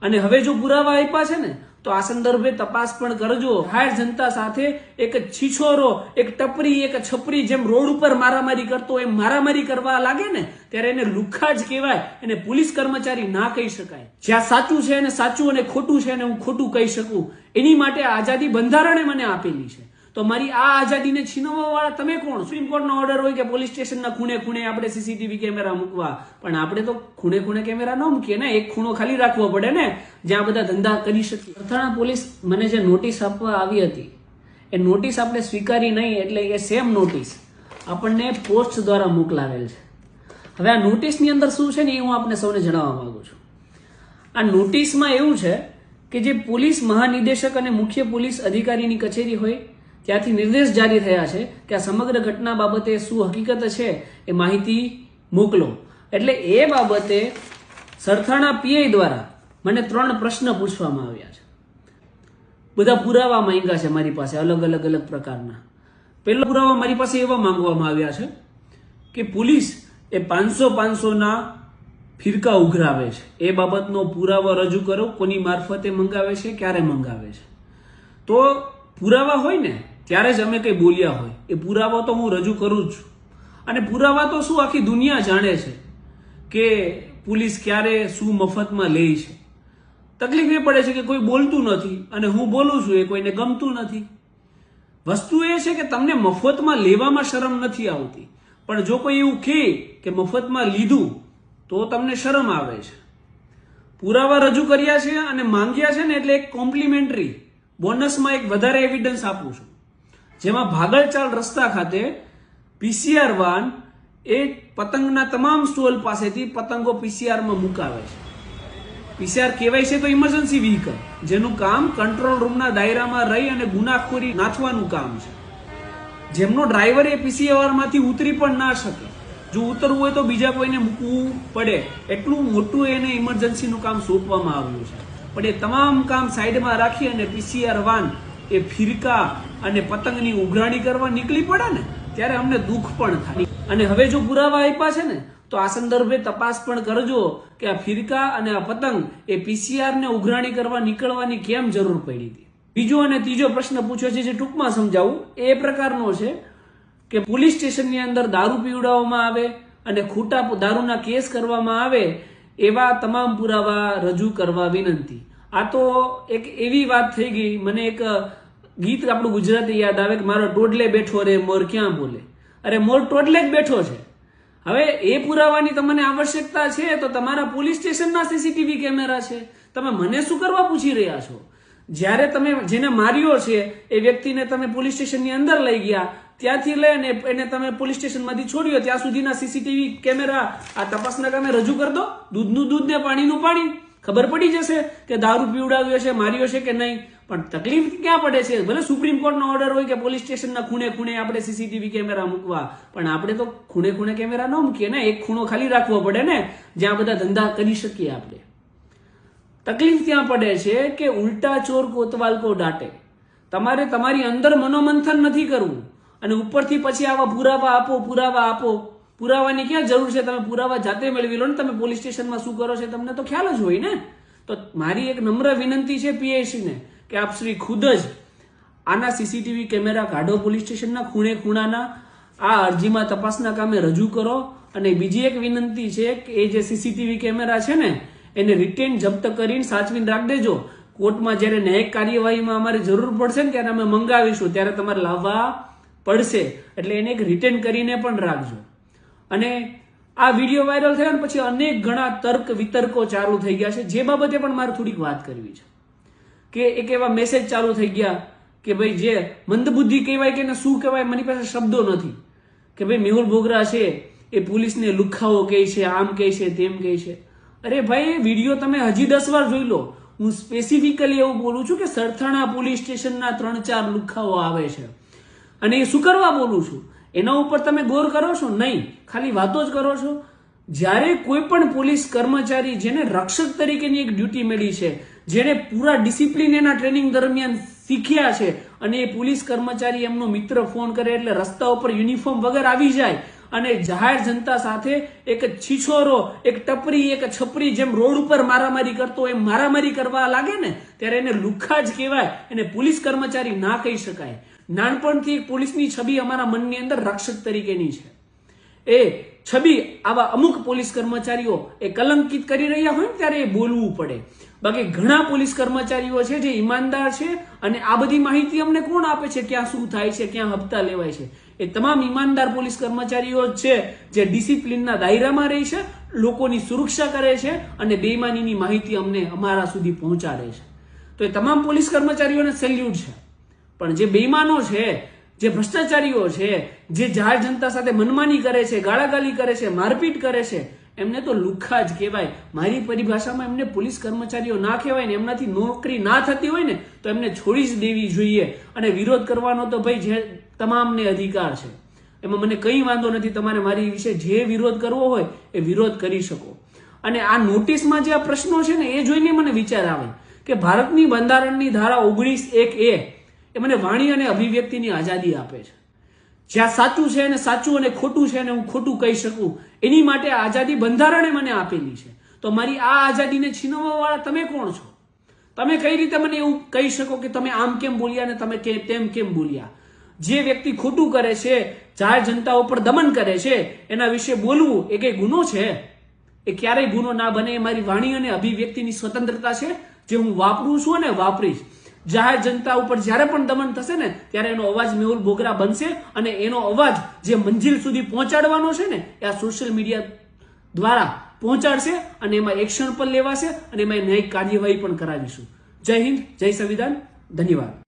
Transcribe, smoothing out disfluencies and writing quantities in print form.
અને હવે જો પુરાવા આપ્યા છે ને તો આ સંદર્ભે તપાસ પણ કરજો. જાહેર જનતા સાથે એક છીછોરો, એક ટપરી, એક છપરી જેમ રોડ ઉપર મારામારી કરતો એમ મારામારી કરવા લાગે ને ત્યારે એને લુખ્ખા જ કહેવાય, એને પોલીસ કર્મચારી ના કહી શકાય. જ્યાં સાચું છે એને સાચું અને ખોટું છે એને હું ખોટું કહી શકું, એની માટે આઝાદી બંધારણે મને આપેલી છે. તો મારી આ આઝાદીને છીનવવા વાળા તમે કોણ? સુપ્રીમ કોર્ટનો ઓર્ડર હોય કે પોલીસ સ્ટેશનના ખૂણે ખૂણે આપણે સીસીટીવી કેમેરા મૂકવા, પણ આપણે તો ખૂણે ખૂણે કેમેરા ન મૂકીએ ને, એક ખૂણો ખાલી રાખવો પડે ને જ્યાં બધા ધંધા કરી શકીએ. સરથાણા પોલીસ મને જે નોટિસ આપવા આવી હતી એ નોટિસ આપણે સ્વીકારી નહીં, એટલે એ સેમ નોટિસ આપણને પોસ્ટ દ્વારા મોકલાવેલ છે. હવે આ નોટિસની અંદર શું છે ને એ હું આપને સૌને જણાવવા માંગુ છું. આ નોટિસમાં એવું છે કે જે પોલીસ મહાનિદેશક અને મુખ્ય પોલીસ અધિકારીની કચેરી હોય ત્યાંથી નિર્દેશ જારી થયા છે કે આ સમગ્ર ઘટના બાબતે શું હકીકત છે એ માહિતી મોકલો. એટલે એ બાબતે સરથાણા પીઆઈ દ્વારા મને 3 પ્રશ્ન પૂછવામાં આવ્યા છે. બધા પુરાવા માંગ્યા છે મારી પાસે, અલગ અલગ પ્રકારના. પહેલો પુરાવા મારી પાસે એવા માંગવામાં આવ્યા છે કે પોલીસ એ 500 ફિરકા ઉઘરાવે છે, એ બાબતનો પુરાવો રજૂ કરો. કોની મારફતે મંગાવે છે, ક્યારે મંગાવે છે? તો પુરાવા હોય ને ત્યારે જ અમે કંઈ બોલ્યા હોય. એ પુરાવા તો હું રજૂ કરું જ છું. અને પુરાવા તો શું આખી દુનિયા જાણે છે કે પોલીસ ક્યારે શું મફતમાં લે છે. તકલીફ એ પડે છે કે કોઈ બોલતું નથી અને હું બોલું છું એ કોઈને ગમતું નથી. વસ્તુ એ છે કે તમને મફતમાં લેવામાં શરમ નથી આવતી, પણ જો કોઈ એવું કહે કે મફતમાં લીધું તો તમને શરમ આવે છે. પુરાવા રજૂ કર્યા છે અને માંગ્યા છે ને એટલે એક કોમ્પ્લિમેન્ટરી બોનસમાં એક વધારે એવિડન્સ આપું છું, જેમાં ભાગલચાલ રસ્તા ખાતે પીસીઆર વાન એ પતંગના તમામ સ્ટોલ પાસેથી પતંગો પીસીઆરમાં મુકાવે છે. પીસીઆર કહેવાય છે તો ઇમરજન્સી વ્હીકલ, જેનું કામ કંટ્રોલ રૂમના દાયરામાં રહી અને ગુનાખોરી નાથવાનું કામ છે. જેમનો ડ્રાઈવર એ પીસીઆર માંથી ઉતરી પણ ના શકે, જો ઉતરવું હોય તો બીજા કોઈને મૂકવું પડે, એટલું મોટું એને ઇમરજન્સીનું કામ સોંપવામાં આવ્યું છે. પણ એ તમામ કામ સાઈડમાં રાખી અને પીસીઆર વાન એ ફિરકા અને પતંગની ઉઘરાણી કરવા નીકળી પડે ને ત્યારે અમને દુઃખ પણ થાય. અને હવે જો પુરાવા આપ્યા છે ને તો આ સંદર્ભે તપાસ પણ કરજો કે આ ફિરકા અને આ પતંગ એ પીસીઆર ને ઉઘરાણી કરવા નીકળવાની કેમ જરૂર પડી હતી. બીજો અને ત્રીજો પ્રશ્ન પૂછ્યો છે જે ટૂંકમાં સમજાવું એ પ્રકારનો છે કે પોલીસ સ્ટેશનની અંદર દારૂ પીવડાવવામાં આવે અને ખોટા દારૂના કેસ કરવામાં આવે એવા તમામ પુરાવા રજૂ કરવા વિનંતી. આ તો એક એવી વાત થઈ ગઈ, મને એક ગીત આપણું ગુજરાતી યાદ આવે કે મારો ટોડલે બેઠો રે મોર ક્યાં બોલે. અરે મોર ટોડલે જ બેઠો છે. હવે એ પુરાવાની તમને આવશ્યકતા છે તો તમારા પોલીસ સ્ટેશનના સીસીટીવી કેમેરા છે, તમે મને શું કરવા પૂછી રહ્યા છો? જ્યારે તમે જેને માર્યો છે એ વ્યક્તિને તમે પોલીસ સ્ટેશનની અંદર લઈ ગયા, ત્યાંથી લઈને એને તમે પોલીસ સ્ટેશનમાંથી છોડ્યો, ત્યાં સુધીના સીસીટીવી કેમેરા આ તપાસના કામે રજૂ કરી દો. દૂધનું દૂધ ને પાણીનું પાણી, ખબર પડી જશે કે દારૂ પીવડાવ્યો છે, માર્યો છે કે નહીં. પણ તકલીફ ક્યાં પડે છે? ભલે સુપ્રીમ કોર્ટનો ઓર્ડર હોય કે પોલીસ સ્ટેશનના ખૂણે ખૂણે આપણે સીસીટીવી કેમેરા મૂકવા, પણ આપણે તો ખૂણે ખૂણે કેમેરા ન મૂકીએ ને, એક ખૂણો ખાલી રાખવો પડે ને જ્યાં બધા ધંધા કરી શકીએ આપણે. તકલીફ ત્યાં પડે છે કે ઉલટા ચોર કોતવાલ કો ડાટે. તમારે તમારી અંદર મનોમંથન નથી કરવું અને ઉપરથી પછી આવા પુરાવા આપો. પુરાવાની ક્યાં જરૂર છે? તમે પુરાવા જાતે મેળવી લો ને. તમે પોલીસ સ્ટેશનમાં શું કરો છો તમને તો ખ્યાલ જ હોય ને. તો મારી એક નમ્ર વિનંતી છે પીઆઈસી ને કે આપ શ્રી ખુદ જ આના સીસીટીવી કેમેરા કાઢો પોલીસ સ્ટેશનના ખૂણે ખૂણાના, આ અરજીમાં તપાસના કામે રજૂ કરો. અને બીજી એક વિનંતી છે કે એ જે સીસીટીવી કેમેરા છે ને એને રિટેન જપ્ત કરીને સાચવીને રાખ દેજો. કોર્ટમાં જ્યારે ન્યાયિક કાર્યવાહીમાં અમારે જરૂર પડશે ને ત્યારે અમે મંગાવીશું, ત્યારે તમારે લાવવા પડશે. એટલે એને એક રિટેન કરીને પણ રાખજો. અને આ વિડીયો વાયરલ થયા ને પછી અનેક ઘણા તર્ક વિતર્કો ચાલુ થઈ ગયા છે, જે બાબતે પણ મારે થોડીક વાત કરવી છે. કે એક એવા મેસેજ ચાલુ થઈ ગયા કે ભાઈ જે મંદબુદ્ધિ કહેવાય કે શું કહેવાય, મારી પાસે શબ્દો નથી, કે ભાઈ મેહુલ બોગરા છે એ પોલીસને લુખાઓ કહે છે, આમ કહે છે, તેમ કહે છે. અરે ભાઈ વિડીયો તમે હજી 10 વાર જોઈ લો. હું સ્પેસિફિકલી એવું બોલું છું કે સરથાણા પોલીસ સ્ટેશનના 3-4 લુખાઓ આવે છે અને એ શું કરવા બોલું છું એના ઉપર તમે ગૌર કરો છો? નહીં, ખાલી વાતો જ કરો છો. જ્યારે કોઈ પણ પોલીસ કર્મચારી જેને રક્ષક તરીકેની એક ડ્યુટી મળી છે, જેને પૂરા ડિસિપ્લિન એના ટ્રેનિંગ દરમિયાન શીખ્યા છે અને એ પોલીસ કર્મચારી એમનો મિત્ર ફોન કરે એટલે રસ્તા ઉપર યુનિફોર્મ વગર આવી જાય અને જાહેર જનતા સાથે એક છીછોરો, એક ટપરી, એક છપરી જેમ રોડ ઉપર મારામારી કરતો એમ મારામારી કરવા લાગે ને ત્યારે એને લુખ્ખા જ કહેવાય, એને પોલીસ કર્મચારી ના કહી શકાય. નાનપણથી એક પોલીસની છબી અમારા મનની અંદર રક્ષક તરીકેની છે. એ છબી આવા અમુક પોલીસ કર્મચારીઓ એ કલંકિત કરી રહ્યા હોય ને ત્યારે એ બોલવું પડે. બાકી ઘણા પોલીસ કર્મચારીઓ છે જે ઈમાનદાર છે અને આ બધી માહિતી અમને કોણ આપે છે, ક્યાં શું થાય છે, ક્યાં હપ્તા લેવાય છે. એ તમામ ઈમાનદાર પોલીસ કર્મચારીઓ છે જે ડિસિપ્લિનના દાયરામાં રહે છે, લોકોની સુરક્ષા કરે છે અને બેઈમાનીની માહિતી અમને અમારા સુધી પહોંચાડે છે. તો એ તમામ પોલીસ કર્મચારીઓને સેલ્યુટ છે. પણ જે બેઈમાનો છે, જે ભ્રષ્ટાચારીઓ છે, જે જાહેર જનતા સાથે મનમાની કરે છે, ગાળાગાલી કરે છે, મારપીટ કરે છે, એમને તો લુખ્ખા જ કહેવાય. મારી પરિભાષામાં એમને પોલીસ કર્મચારીઓ ના કહેવાય ને. એમનાથી નોકરી ના થતી હોય ને તો એમને છોડી જ દેવી જોઈએ. અને વિરોધ કરવાનો તો ભાઈ જે તમામને અધિકાર છે, એમાં મને કંઈ વાંધો નથી. તમારે મારી વિશે જે વિરોધ કરવો હોય એ વિરોધ કરી શકો. અને આ નોટિસમાં જે આ પ્રશ્નો છે ને એ જોઈને મને વિચાર આવે કે ભારતની બંધારણની ધારા 19(1)(a એ મને વાણી અને અભિવ્યક્તિની આઝાદી આપે છે. જ્યાં સાચું છે અને સાચું અને ખોટું છે અને હું ખોટું કહી શકું એની માટે આઝાદી બંધારણે મને આપેલી છે. તો મારી આ આઝાદીને છીનવવા વાળા તમે કોણ છો? તમે કઈ રીતે મને એવું કહી શકો કે તમે આમ કેમ બોલ્યા અને તમે તેમ કેમ બોલ્યા? જે વ્યક્તિ ખોટું કરે છે, જાહેર જનતા ઉપર દમન કરે છે, એના વિશે બોલવું એ કઈ ગુનો છે? એ ક્યારેય ગુનો ના બને. એ મારી વાણી અને અભિવ્યક્તિની સ્વતંત્રતા છે જે હું વાપરું છું અને વાપરીશ. જાહેર જનતા ઉપર જ્યારે પણ દમન થશે ને ત્યારે એનો અવાજ મેહુલ બોગરા બનશે અને એનો અવાજ જે મંજિલ સુધી પહોંચાડવાનો છે ને એ આ સોશિયલ મીડિયા દ્વારા પહોંચાડશે અને એમાં એક્શન પણ લેવાશે અને એમાં ન્યાયિક કાર્યવાહી પણ કરાવીશું. જય હિન્દ, જય સંવિધાન, ધન્યવાદ.